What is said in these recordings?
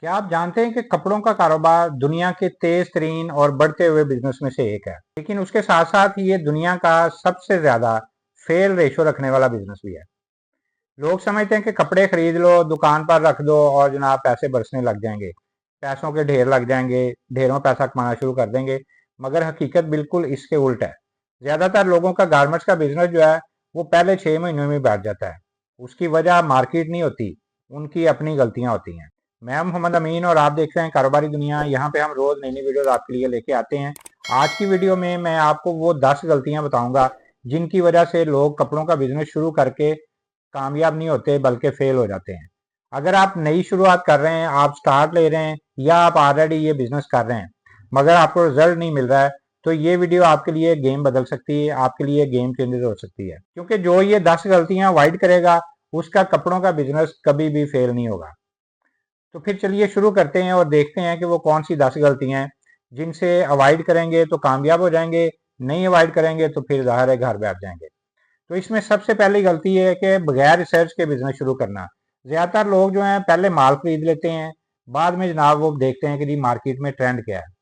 क्या आप जानते हैं कि कपड़ों का कारोबार दुनिया के तेज तरीन और बढ़ते हुए बिजनेस में से एक है, लेकिन उसके साथ साथ ही ये दुनिया का सबसे ज्यादा फेल रेशो रखने वाला बिजनेस भी है। लोग समझते हैं कि कपड़े खरीद लो, दुकान पर रख दो और जनाब पैसे बरसने लग जाएंगे, पैसों के ढेर लग जाएंगे, ढेरों पैसा कमाना शुरू कर देंगे। मगर हकीकत बिल्कुल इसके उल्ट है। ज्यादातर लोगों का गारमेंट्स का बिजनेस जो है वो पहले 6 महीनों में बैठ जाता है। उसकी वजह मार्केट नहीं होती, उनकी अपनी गलतियां होती हैं। मैं मोहम्मद अमीन और आप देख रहे हैं कारोबारी दुनिया। यहाँ पे हम रोज नई नई वीडियोस आपके लिए लेके आते हैं। आज की वीडियो में मैं आपको वो 10 गलतियां बताऊंगा जिनकी वजह से लोग कपड़ों का बिजनेस शुरू करके कामयाब नहीं होते बल्कि फेल हो जाते हैं। अगर आप नई शुरुआत कर रहे हैं, आप स्टार्ट ले रहे हैं या आप ऑलरेडी ये बिजनेस कर रहे हैं मगर आपको रिजल्ट नहीं मिल रहा है, तो ये वीडियो आपके लिए गेम बदल सकती है, आपके लिए गेम चेंजर हो सकती है। क्योंकि जो ये 10 गलतियां अवॉइड करेगा उसका कपड़ों का बिजनेस कभी भी फेल नहीं होगा। तो फिर चलिए शुरू करते हैं और देखते हैं कि वो कौन सी 10 गलतियां हैं जिनसे अवॉइड करेंगे तो कामयाब हो जाएंगे, नहीं अवॉइड करेंगे तो फिर ज़ाहिर है घर बैठ जाएंगे। तो इसमें सबसे पहली गलती ये है कि बगैर रिसर्च के बिजनेस शुरू करना। ज्यादातर लोग जो हैं पहले माल खरीद लेते हैं, बाद में जनाब वो देखते हैं कि जी मार्केट में ट्रेंड क्या है।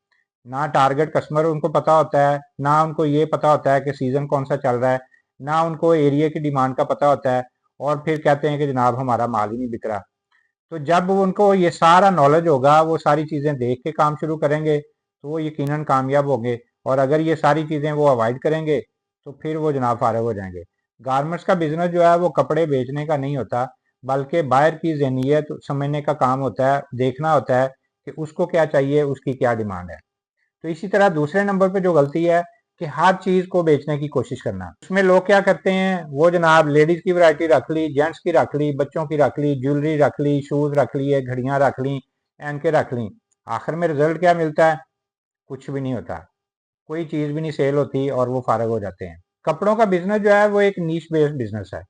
ना टारगेट कस्टमर उनको पता होता है, ना उनको ये पता होता है कि सीजन कौन सा चल रहा है, ना उनको एरिया की डिमांड का पता होता है। और फिर कहते हैं कि जनाब हमारा माल ही नहीं बिक रहा। तो जब उनको ये सारा नॉलेज होगा, वो सारी चीज़ें देख के काम शुरू करेंगे तो वो यकीनन कामयाब होंगे। और अगर ये सारी चीज़ें वो अवॉइड करेंगे तो फिर वो जनाब फारग हो जाएंगे। गारमेंट्स का बिजनेस जो है वो कपड़े बेचने का नहीं होता, बल्कि बाहर की ज़हनियत समझने का काम होता है। देखना होता है कि उसको क्या चाहिए, उसकी क्या डिमांड है। तो इसी तरह दूसरे नंबर पे जो गलती है कि हर चीज को बेचने की कोशिश करना। उसमें लोग क्या करते हैं, वो जनाब लेडीज की वैरायटी रख ली, जेंट्स की रख ली, बच्चों की रख ली, ज्वेलरी रख ली, शूज रख लिए, घड़ियां रख ली, एनके रख ली। आखिर में रिजल्ट क्या मिलता है? कुछ भी नहीं होता, कोई चीज भी नहीं सेल होती और वो फारग हो जाते हैं। कपड़ों का बिजनेस जो है वो एक नीश बेस्ड बिजनेस है।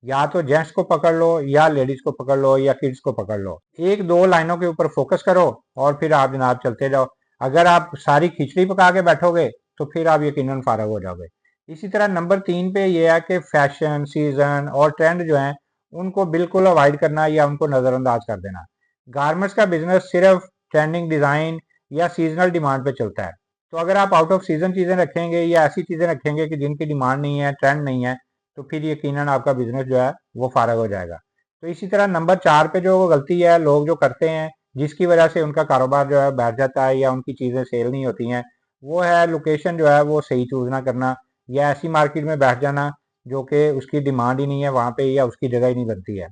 या तो जेंट्स को पकड़ लो, या लेडीज को पकड़ लो, या किड्स को पकड़ लो। एक दो लाइनों के ऊपर फोकस करो और फिर आप जनाब चलते जाओ। अगर आप सारी खिचड़ी पका के बैठोगे तो फिर आप यकीनन फारग हो जाओगे। इसी तरह नंबर 3 पे ये है कि फैशन, सीजन और ट्रेंड जो है उनको बिल्कुल अवॉइड करना या उनको नजरअंदाज कर देना। गारमेंट्स का बिजनेस सिर्फ ट्रेंडिंग डिजाइन या सीजनल डिमांड पे चलता है। तो अगर आप आउट ऑफ सीजन चीजें रखेंगे या ऐसी चीजें रखेंगे कि जिनकी डिमांड नहीं है, ट्रेंड नहीं है, तो फिर यकीनन आपका बिजनेस जो है वो फारग हो जाएगा। तो इसी तरह नंबर 4 पे जो गलती है लोग जो करते हैं, जिसकी वजह से उनका कारोबार जो है बैठ जाता है या उनकी चीज़ें सेल नहीं होती हैं, वो है लोकेशन जो है वो सही चूज ना करना, या ऐसी मार्केट में बैठ जाना जो कि उसकी डिमांड ही नहीं है वहाँ पे, या उसकी जगह ही नहीं बनती है।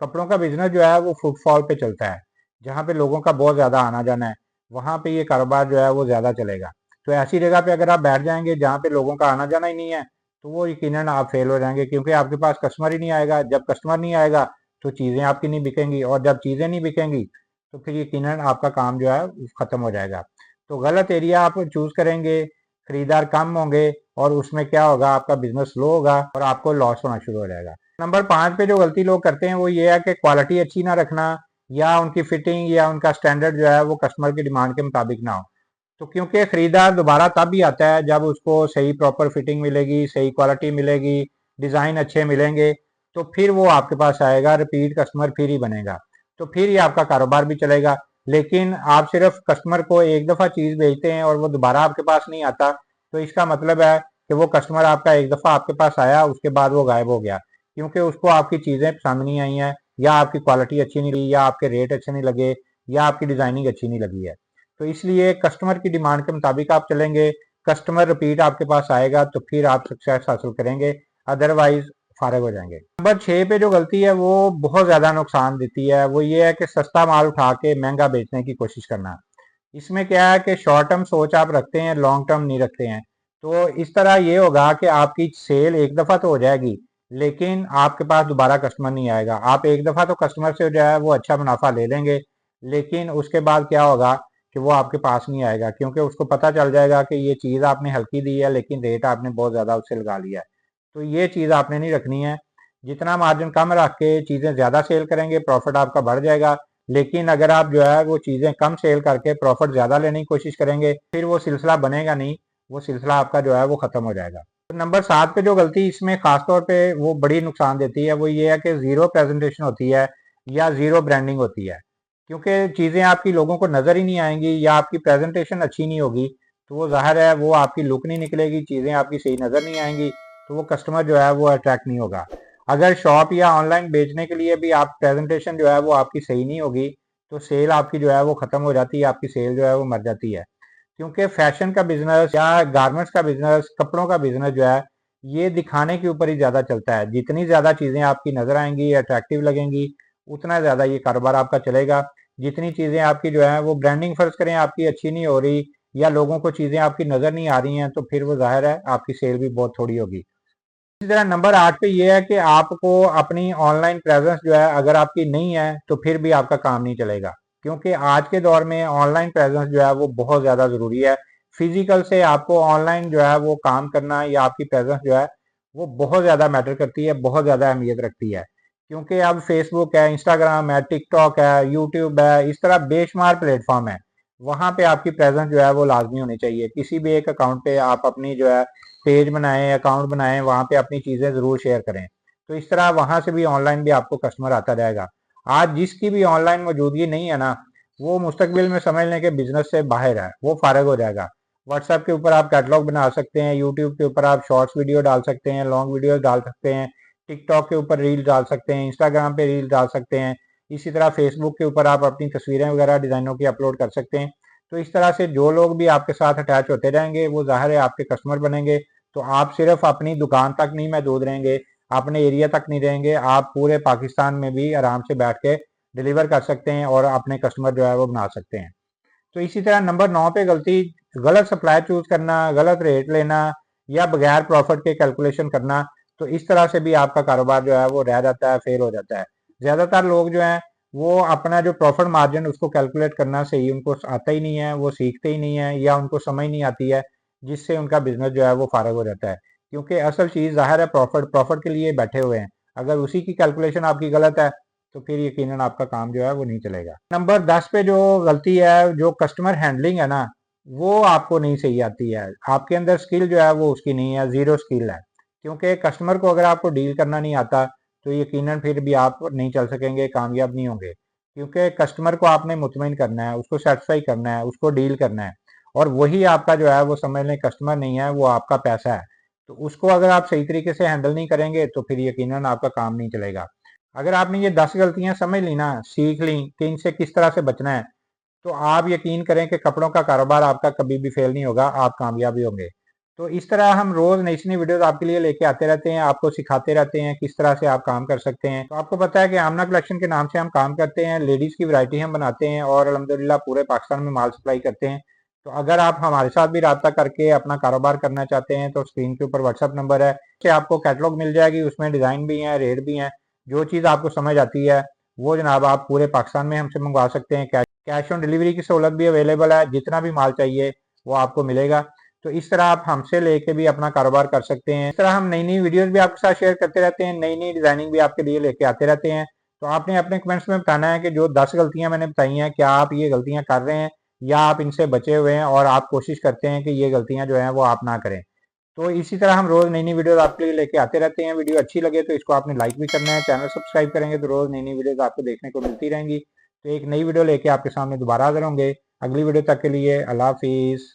कपड़ों का बिजनेस जो है वो फुटफॉल पे चलता है। जहाँ पे लोगों का बहुत ज़्यादा आना जाना है वहाँ पे ये कारोबार जो है वो ज़्यादा चलेगा। तो ऐसी जगह पे अगर आप बैठ जाएंगे जहाँ पे लोगों का आना जाना ही नहीं है, तो वो यकीनन आप फेल हो जाएंगे, क्योंकि आपके पास कस्टमर ही नहीं आएगा। जब कस्टमर नहीं आएगा तो चीज़ें आपकी नहीं बिकेंगी, और जब चीज़ें नहीं बिकेंगी तो फिर यकीनन आपका काम जो है ख़त्म हो जाएगा। तो गलत एरिया आप चूज़ करेंगे, खरीदार कम होंगे और उसमें क्या होगा, आपका बिजनेस स्लो होगा और आपको लॉस होना शुरू हो जाएगा। नंबर 5 पे जो गलती लोग करते हैं वो ये है कि क्वालिटी अच्छी ना रखना, या उनकी फिटिंग या उनका स्टैंडर्ड जो है वो कस्टमर की डिमांड के मुताबिक ना हो। तो क्योंकि खरीदार दोबारा तब भी आता है जब उसको सही प्रॉपर फिटिंग मिलेगी, सही क्वालिटी मिलेगी, डिज़ाइन अच्छे मिलेंगे, तो फिर वो आपके पास आएगा, रिपीट कस्टमर फिर ही बनेगा। तो फिर ही आपका कारोबार भी चलेगा। लेकिन आप सिर्फ कस्टमर को एक दफ़ा चीज़ बेचते हैं और वो दोबारा आपके पास नहीं आता, तो इसका मतलब है कि वो कस्टमर आपका एक दफ़ा आपके पास आया, उसके बाद वो गायब हो गया, क्योंकि उसको आपकी चीज़ें पसंद नहीं आई हैं, या आपकी क्वालिटी अच्छी नहीं लगी, या आपके रेट अच्छे नहीं लगे, या आपकी डिज़ाइनिंग अच्छी नहीं लगी है। तो इसलिए कस्टमर की डिमांड के मुताबिक आप चलेंगे, कस्टमर रिपीट आपके पास आएगा तो फिर आप सक्सेस हासिल करेंगे, अदरवाइज फारग हो जाएंगे। नंबर 6 पे जो गलती है वो बहुत ज़्यादा नुकसान देती है, वो ये है कि सस्ता माल उठा के महंगा बेचने की कोशिश करना। इसमें क्या है कि शॉर्ट टर्म सोच आप रखते हैं, लॉन्ग टर्म नहीं रखते हैं। तो इस तरह ये होगा कि आपकी सेल एक दफ़ा तो हो जाएगी, लेकिन आपके पास दोबारा कस्टमर नहीं आएगा। आप एक दफ़ा तो कस्टमर से जो है वो अच्छा मुनाफा ले लेंगे, लेकिन उसके बाद क्या होगा कि वो आपके पास नहीं आएगा, क्योंकि उसको पता चल जाएगा कि ये चीज़ आपने हल्की दी है लेकिन रेट आपने बहुत ज़्यादा उससे लगा लिया है। तो ये चीज़ आपने नहीं रखनी है। जितना मार्जिन कम रख के चीज़ें ज़्यादा सेल करेंगे, प्रॉफिट आपका बढ़ जाएगा। लेकिन अगर आप जो है वो चीज़ें कम सेल करके प्रॉफिट ज़्यादा लेने की कोशिश करेंगे, फिर वो सिलसिला बनेगा नहीं, वो सिलसिला आपका जो है वो ख़त्म हो जाएगा। तो नंबर 7 पे जो गलती इसमें ख़ास तौर पे वो बड़ी नुकसान देती है, वो ये है कि ज़ीरो प्रेजेंटेशन होती है या ज़ीरो ब्रांडिंग होती है। क्योंकि चीज़ें आपकी लोगों को नज़र ही नहीं आएंगी या आपकी प्रेजेंटेशन अच्छी नहीं होगी, तो वो ज़ाहिर है वो आपकी लुक नहीं निकलेगी, चीज़ें आपकी सही नज़र नहीं आएंगी, तो वो कस्टमर जो है वो अट्रैक्ट नहीं होगा। अगर शॉप या ऑनलाइन बेचने के लिए भी आप प्रेजेंटेशन जो है वो आपकी सही नहीं होगी, तो सेल आपकी जो है वो ख़त्म हो जाती है, आपकी सेल जो है वो मर जाती है। क्योंकि फैशन का बिजनेस या गारमेंट्स का बिजनेस, कपड़ों का बिजनेस जो है, ये दिखाने के ऊपर ही ज़्यादा चलता है। जितनी ज़्यादा चीज़ें आपकी नज़र आएंगी, अट्रैक्टिव लगेंगी, उतना ज़्यादा ये कारोबार आपका चलेगा। जितनी चीज़ें आपकी जो है वो ब्रांडिंग फ़र्ज़ करें आपकी अच्छी नहीं हो रही या लोगों को चीज़ें आपकी नज़र नहीं आ रही हैं, तो फिर वो ज़ाहिर है आपकी सेल भी बहुत थोड़ी होगी। इसी तरह नंबर 8 पे ये है कि आपको अपनी ऑनलाइन प्रेजेंस जो है अगर आपकी नहीं है, तो फिर भी आपका काम नहीं चलेगा। क्योंकि आज के दौर में ऑनलाइन प्रेजेंस जो है वो बहुत ज़्यादा ज़रूरी है। फिजिकल से आपको ऑनलाइन जो है वो काम करना या आपकी प्रेजेंस जो है वो बहुत ज़्यादा मैटर करती है, बहुत ज़्यादा अहमियत रखती है। क्योंकि अब फेसबुक है, इंस्टाग्राम है, टिकटॉक है, यूट्यूब है, इस तरह बेशुमार प्लेटफॉर्म है। वहाँ पे आपकी प्रेजेंस जो है वो लाजमी होनी चाहिए। किसी भी एक अकाउंट पे आप अपनी जो है पेज बनाएं, अकाउंट बनाएं, वहाँ पे अपनी चीज़ें ज़रूर शेयर करें। तो इस तरह वहाँ से भी ऑनलाइन भी आपको कस्टमर आता रहेगा। आज जिसकी भी ऑनलाइन मौजूदगी नहीं है ना, वो मुस्तकबिल में समझ लें कि बिजनेस से बाहर है, वो फारग हो जाएगा। व्हाट्सएप के ऊपर आप कैटलॉग बना सकते हैं, यूट्यूब के ऊपर आप शॉर्ट्स वीडियो डाल सकते हैं, लॉन्ग वीडियो डाल सकते हैं, टिकटॉक के ऊपर रील डाल सकते हैं, इंस्टाग्राम पे रील डाल सकते हैं। इसी तरह फेसबुक के ऊपर आप अपनी तस्वीरें वगैरह डिज़ाइनों की अपलोड कर सकते हैं। तो इस तरह से जो लोग भी आपके साथ अटैच होते रहेंगे, वो ज़ाहिर है आपके कस्टमर बनेंगे। तो आप सिर्फ अपनी दुकान तक नहीं महदूद रहेंगे, अपने एरिया तक नहीं रहेंगे, आप पूरे पाकिस्तान में भी आराम से बैठ के डिलीवर कर सकते हैं और अपने कस्टमर जो है वो बना सकते हैं। तो इसी तरह नंबर 9 पे गलती, गलत सप्लाई चूज करना, गलत रेट लेना या बगैर प्रॉफिट के कैलकुलेशन करना। तो इस तरह से भी आपका कारोबार जो है वो रह जाता है, फेल हो जाता है। ज्यादातर लोग जो हैं वो अपना जो प्रॉफिट मार्जिन उसको कैलकुलेट करना सही उनको आता ही नहीं है, वो सीखते ही नहीं है या उनको समझ नहीं आती है, जिससे उनका बिजनेस जो है वो फारग हो जाता है। क्योंकि असल चीज जाहिर है प्रॉफिट, प्रॉफिट के लिए बैठे हुए हैं। अगर उसी की कैलकुलेशन आपकी गलत है, तो फिर यकीनन आपका काम जो है वो नहीं चलेगा। नंबर 10 पे जो गलती है, जो कस्टमर हैंडलिंग है ना, वो आपको नहीं सही आती है। आपके अंदर स्किल जो है वो उसकी नहीं है, ज़ीरो स्किल है। क्योंकि कस्टमर को अगर आपको डील करना नहीं आता, तो यकीनन फिर भी आप नहीं चल सकेंगे, कामयाब नहीं होंगे। क्योंकि कस्टमर को आपने मुतमईन करना है, उसको सेटिस्फाई करना है, उसको डील करना है। और वही आपका जो है वो समझ लें कस्टमर नहीं है, वो आपका पैसा है। तो उसको अगर आप सही तरीके से हैंडल नहीं करेंगे, तो फिर यकीनन आपका काम नहीं चलेगा। अगर आपने ये 10 गलतियां समझ ली ना, सीख ली कि इनसे किस तरह से बचना है, तो आप यकीन करें कि कपड़ों का कारोबार आपका कभी भी फेल नहीं होगा, आप कामयाब ही होंगे। तो इस तरह हम रोज नई नई वीडियोस आपके लिए लेके आते रहते हैं, आपको सिखाते रहते हैं किस तरह से आप काम कर सकते हैं। तो आपको पता है कि आमना कलेक्शन के नाम से हम काम करते हैं, लेडीज की वैरायटी हम बनाते हैं और अल्हम्दुलिल्लाह पूरे पाकिस्तान में माल सप्लाई करते हैं। तो अगर आप हमारे साथ भी रब्ता करके अपना कारोबार करना चाहते हैं, तो स्क्रीन के ऊपर व्हाट्सअप नंबर है, से आपको कैटलॉग मिल जाएगी, उसमें डिजाइन भी है, रेट भी है। जो चीज़ आपको समझ आती है वो जनाब आप पूरे पाकिस्तान में हमसे मंगवा सकते हैं। कैश ऑन डिलीवरी की सहूलत भी अवेलेबल है, जितना भी माल चाहिए वो आपको मिलेगा। तो इस तरह आप हमसे लेके भी अपना कारोबार कर सकते हैं। इस तरह हम नई नई वीडियोस भी आपके साथ शेयर करते रहते हैं, नई नई डिजाइनिंग भी आपके लिए लेके आते रहते हैं। तो आपने अपने कमेंट्स में बताना है कि जो 10 गलतियां मैंने बताई हैं, क्या आप ये गलतियां कर रहे हैं या आप इनसे बचे हुए हैं और आप कोशिश करते हैं कि ये गलतियां जो हैं वो आप ना करें। तो इसी तरह हम रोज नई नई वीडियोस आपके लिए लेके आते रहते हैं। वीडियो अच्छी लगे तो इसको आपने लाइक भी करना है, चैनल सब्सक्राइब करेंगे तो रोज नई नई वीडियोस आपको देखने को मिलती रहेंगी। तो एक नई वीडियो लेके आपके सामने दोबारा हाजिर होंगे। अगली वीडियो तक के लिए अल्लाह हाफिज।